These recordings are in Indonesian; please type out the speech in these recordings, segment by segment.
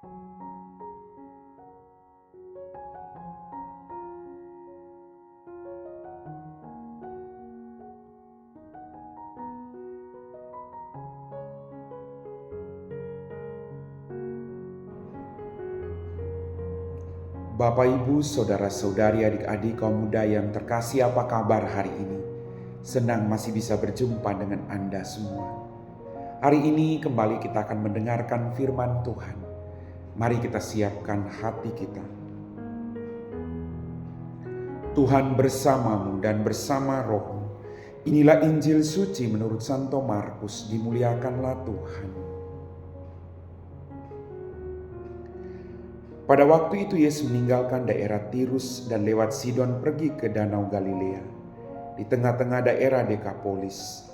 Bapak, Ibu, Saudara-saudari, adik-adik kaum muda yang terkasih, apa kabar hari ini? Senang masih bisa berjumpa dengan Anda semua. Hari ini kembali kita akan mendengarkan firman Tuhan. Mari kita siapkan hati kita. Tuhan bersamamu dan bersama rohmu. Inilah Injil suci menurut Santo Markus, dimuliakanlah Tuhan. Pada waktu itu Yesus meninggalkan daerah Tirus dan lewat Sidon pergi ke Danau Galilea, di tengah-tengah daerah Dekapolis.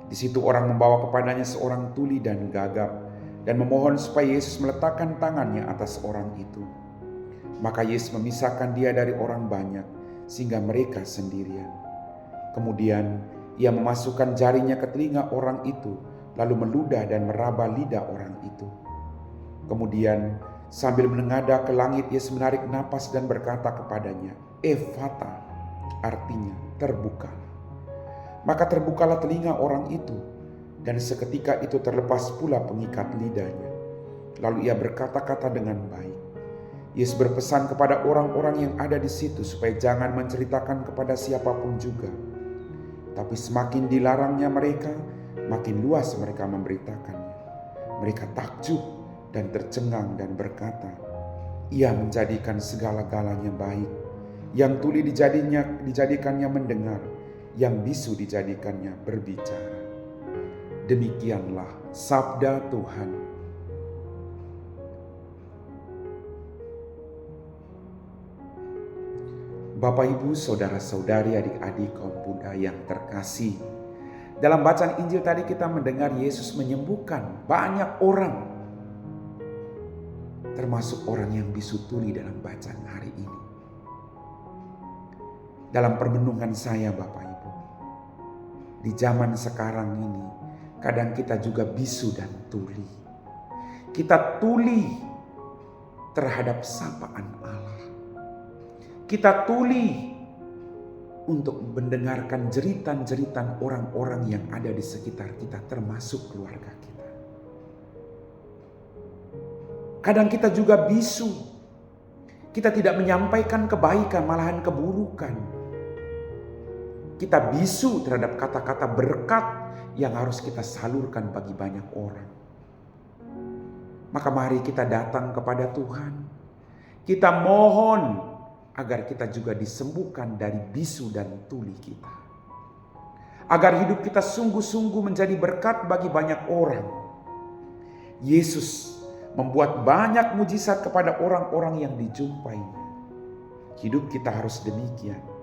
Di situ orang membawa kepadanya seorang tuli dan gagap dan memohon supaya Yesus meletakkan tangannya atas orang itu. Maka Yesus memisahkan dia dari orang banyak sehingga mereka sendirian. Kemudian ia memasukkan jarinya ke telinga orang itu, lalu meludah dan meraba lidah orang itu. Kemudian sambil menengadah ke langit, Yesus menarik napas dan berkata kepadanya, "Ephata," artinya terbuka. Maka terbukalah telinga orang itu, dan seketika itu terlepas pula pengikat lidahnya. Lalu ia berkata-kata dengan baik. Yesus berpesan kepada orang-orang yang ada di situ supaya jangan menceritakan kepada siapapun juga. Tapi semakin dilarangnya mereka, makin luas mereka memberitakannya. Mereka takjub dan tercengang dan berkata, "Ia menjadikan segala-galanya baik. Yang tuli dijadikannya mendengar, yang bisu dijadikannya berbicara." Demikianlah sabda Tuhan. Bapak, Ibu, Saudara-saudari, adik-adik kaum muda yang terkasih, dalam bacaan Injil tadi kita mendengar Yesus menyembuhkan banyak orang, termasuk orang yang bisu tuli dalam bacaan hari ini. Dalam permenungan saya, Bapak Ibu, di zaman sekarang ini kadang kita juga bisu dan tuli. Kita tuli terhadap sapaan Allah. Kita tuli untuk mendengarkan jeritan-jeritan orang-orang yang ada di sekitar kita, termasuk keluarga kita. Kadang kita juga bisu. Kita tidak menyampaikan kebaikan, malahan keburukan. Kita bisu terhadap kata-kata berkat yang harus kita salurkan bagi banyak orang. Maka mari kita datang kepada Tuhan. Kita mohon agar kita juga disembuhkan dari bisu dan tuli kita. Agar hidup kita sungguh-sungguh menjadi berkat bagi banyak orang. Yesus membuat banyak mujizat kepada orang-orang yang dijumpainya. Hidup kita harus demikian.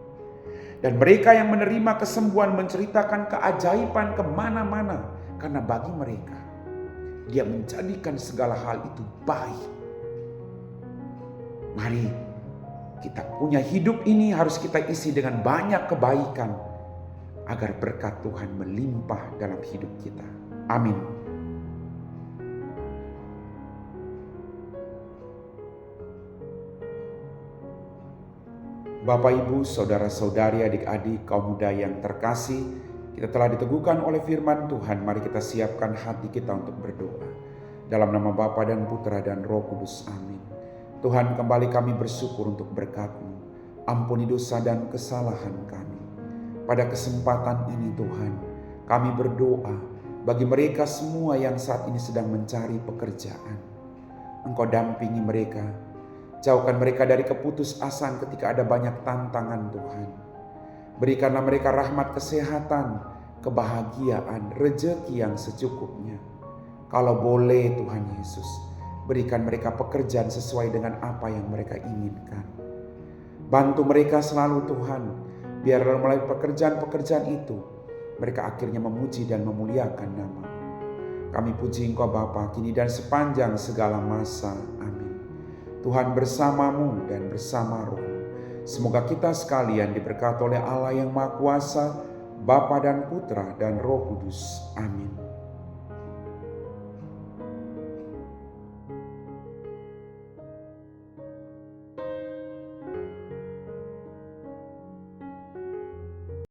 Dan mereka yang menerima kesembuhan menceritakan keajaiban kemana-mana. Karena bagi mereka, Dia menjadikan segala hal itu baik. Mari kita punya hidup ini harus kita isi dengan banyak kebaikan. Agar berkat Tuhan melimpah dalam hidup kita. Amin. Bapak, Ibu, Saudara-saudari, adik-adik kaum muda yang terkasih, kita telah diteguhkan oleh firman Tuhan. Mari kita siapkan hati kita untuk berdoa. Dalam nama Bapa dan Putra dan Roh Kudus, amin. Tuhan, kembali kami bersyukur untuk berkat-Mu. Ampuni dosa dan kesalahan kami. Pada kesempatan ini Tuhan, kami berdoa bagi mereka semua yang saat ini sedang mencari pekerjaan. Engkau dampingi mereka. Jauhkan mereka dari keputusasaan ketika ada banyak tantangan Tuhan. Berikanlah mereka rahmat kesehatan, kebahagiaan, rezeki yang secukupnya. Kalau boleh Tuhan Yesus, berikan mereka pekerjaan sesuai dengan apa yang mereka inginkan. Bantu mereka selalu Tuhan, biar melalui pekerjaan-pekerjaan itu, mereka akhirnya memuji dan memuliakan nama. Kami puji Engkau Bapa, kini dan sepanjang segala masa. Amin. Tuhan bersamamu dan bersama rohmu. Semoga kita sekalian diberkati oleh Allah yang Maha Kuasa, Bapa dan Putra dan Roh Kudus. Amin.